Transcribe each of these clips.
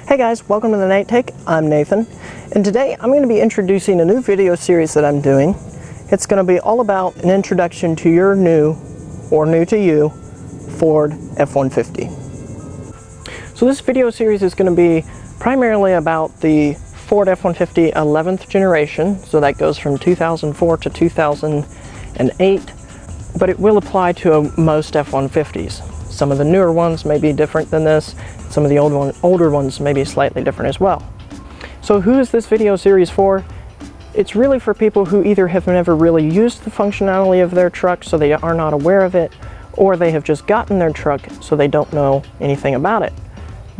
Hey guys, welcome to the Night Take. I'm Nathan, and today I'm going to be introducing a new video series that I'm doing. It's going to be all about an introduction to your new, or new to you, Ford F-150. So this video series is going to be primarily about the Ford F-150 11th generation, so that goes from 2004 to 2008, but it will apply to most F-150s. Some of the newer ones may be different than this. Some of the older ones may be slightly different as well. So who is this video series for? It's really for people who either have never really used the functionality of their truck, so they are not aware of it, or they have just gotten their truck so they don't know anything about it.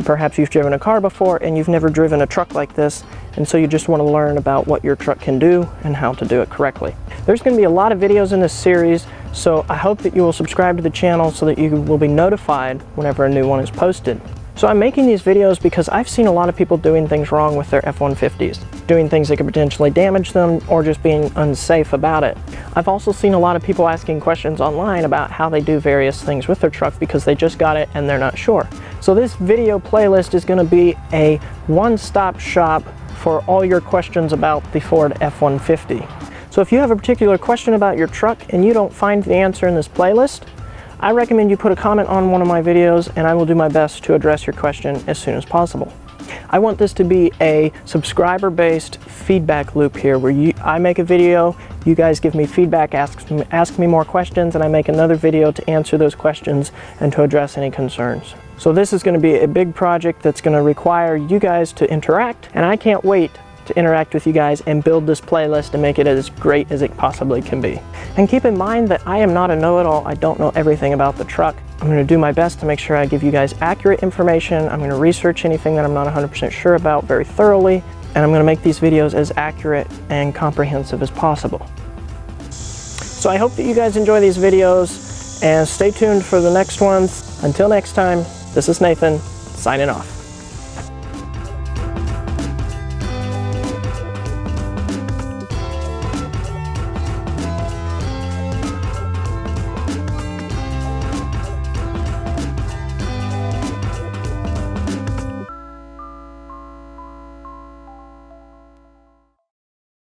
Perhaps you've driven a car before and you've never driven a truck like this, and so you just want to learn about what your truck can do and how to do it correctly. There's going to be a lot of videos in this series, so I hope that you will subscribe to the channel so that you will be notified whenever a new one is posted. So I'm making these videos because I've seen a lot of people doing things wrong with their F-150s, doing things that could potentially damage them or just being unsafe about it. I've also seen a lot of people asking questions online about how they do various things with their truck because they just got it and they're not sure. So this video playlist is going to be a one-stop shop for all your questions about the Ford F-150. So if you have a particular question about your truck and you don't find the answer in this playlist, I recommend you put a comment on one of my videos and I will do my best to address your question as soon as possible. I want this to be a subscriber-based feedback loop here where I make a video, you guys give me feedback, ask me more questions, and I make another video to answer those questions and to address any concerns. So this is going to be a big project that's going to require you guys to interact, and I can't wait to interact with you guys and build this playlist and make it as great as it possibly can be. And keep in mind that I am not a know-it-all. I don't know everything about the truck. I'm going to do my best to make sure I give you guys accurate information. I'm going to research anything that I'm not 100% sure about very thoroughly, and I'm going to make these videos as accurate and comprehensive as possible. So I hope that you guys enjoy these videos and stay tuned for the next ones. Until next time, this is Nathan, signing off.